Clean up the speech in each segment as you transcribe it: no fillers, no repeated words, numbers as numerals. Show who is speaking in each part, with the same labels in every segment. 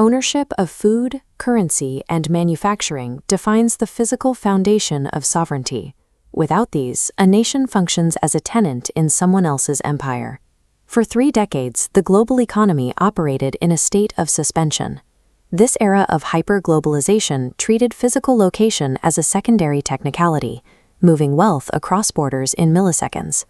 Speaker 1: Ownership of food, currency, and manufacturing defines the physical foundation of sovereignty. Without these, a nation functions as a tenant in someone else's empire. For 3 decades, the global economy operated in a state of suspension. This era of hyper-globalization treated physical location as a secondary technicality, moving wealth across borders in milliseconds.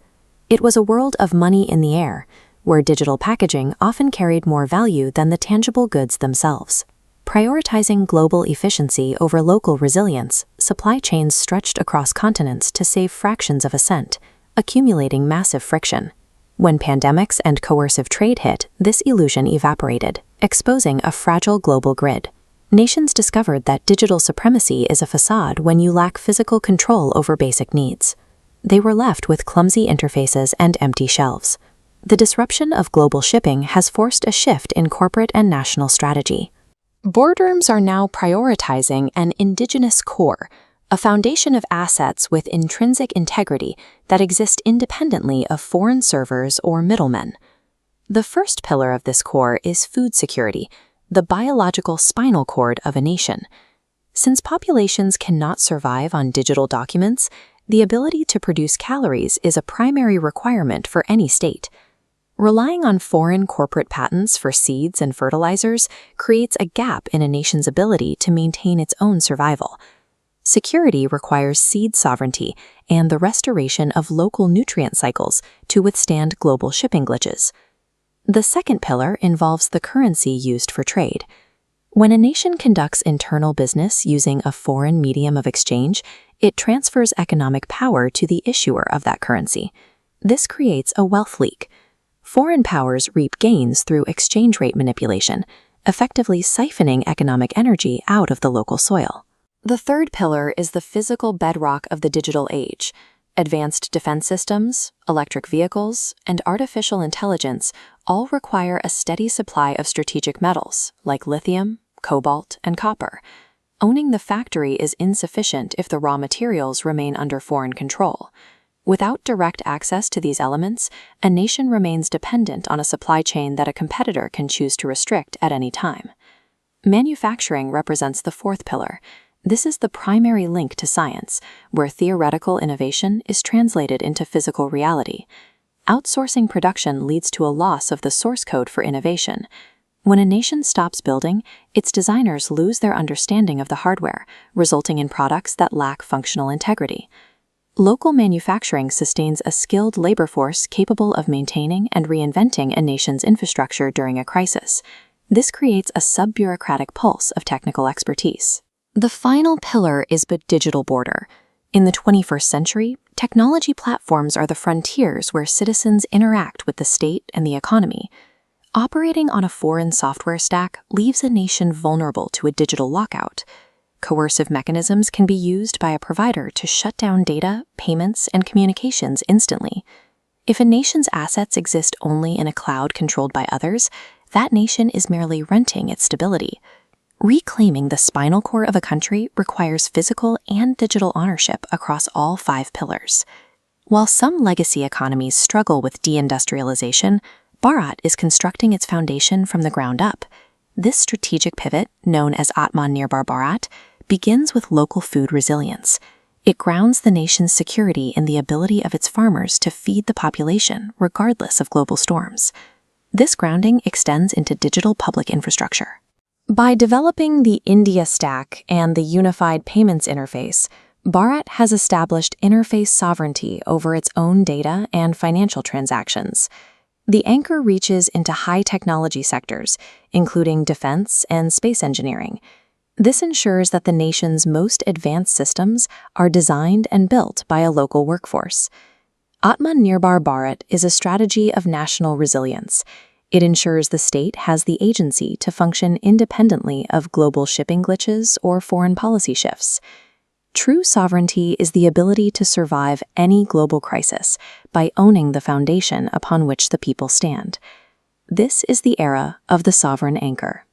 Speaker 1: It was a world of money in the air, where digital packaging often carried more value than the tangible goods themselves. Prioritizing global efficiency over local resilience, supply chains stretched across continents to save fractions of a cent, accumulating massive friction. When pandemics and coercive trade hit, this illusion evaporated, exposing a fragile global grid. Nations discovered that digital supremacy is a facade when you lack physical control over basic needs. They were left with clumsy interfaces and empty shelves. The disruption of global shipping has forced a shift in corporate and national strategy. Boardrooms are now prioritizing an indigenous core, a foundation of assets with intrinsic integrity that exist independently of foreign servers or middlemen. The first pillar of this core is food security, the biological spinal cord of a nation. Since populations cannot survive on digital documents, the ability to produce calories is a primary requirement for any state. Relying on foreign corporate patents for seeds and fertilizers creates a gap in a nation's ability to maintain its own survival. Security requires seed sovereignty and the restoration of local nutrient cycles to withstand global shipping glitches. The second pillar involves the currency used for trade. When a nation conducts internal business using a foreign medium of exchange, it transfers economic power to the issuer of that currency. This creates a wealth leak. Foreign powers reap gains through exchange rate manipulation, effectively siphoning economic energy out of the local soil. The third pillar is the physical bedrock of the digital age. Advanced defense systems, electric vehicles, and artificial intelligence all require a steady supply of strategic metals like lithium, cobalt, and copper. Owning the factory is insufficient if the raw materials remain under foreign control. Without direct access to these elements, a nation remains dependent on a supply chain that a competitor can choose to restrict at any time. Manufacturing represents the fourth pillar. This is the primary link to science, where theoretical innovation is translated into physical reality. Outsourcing production leads to a loss of the source code for innovation. When a nation stops building, its designers lose their understanding of the hardware, resulting in products that lack functional integrity. Local manufacturing sustains a skilled labor force capable of maintaining and reinventing a nation's infrastructure during a crisis. This creates a sub-bureaucratic pulse of technical expertise. The final pillar is the digital border. In the 21st century, technology platforms are the frontiers where citizens interact with the state and the economy. Operating on a foreign software stack leaves a nation vulnerable to a digital lockout. Coercive mechanisms can be used by a provider to shut down data, payments, and communications instantly. If a nation's assets exist only in a cloud controlled by others, that nation is merely renting its stability. Reclaiming the spinal cord of a country requires physical and digital ownership across all 5 pillars. While some legacy economies struggle with deindustrialization, Bharat is constructing its foundation from the ground up. This strategic pivot, known as Atmanirbhar Bharat, begins with local food resilience. It grounds the nation's security in the ability of its farmers to feed the population, regardless of global storms. This grounding extends into digital public infrastructure. By developing the India stack and the unified payments interface, Bharat has established interface sovereignty over its own data and financial transactions. The anchor reaches into high technology sectors, including defense and space engineering. This ensures that the nation's most advanced systems are designed and built by a local workforce. Atmanirbhar Bharat is a strategy of national resilience. It ensures the state has the agency to function independently of global shipping glitches or foreign policy shifts. True sovereignty is the ability to survive any global crisis by owning the foundation upon which the people stand. This is the era of the sovereign anchor.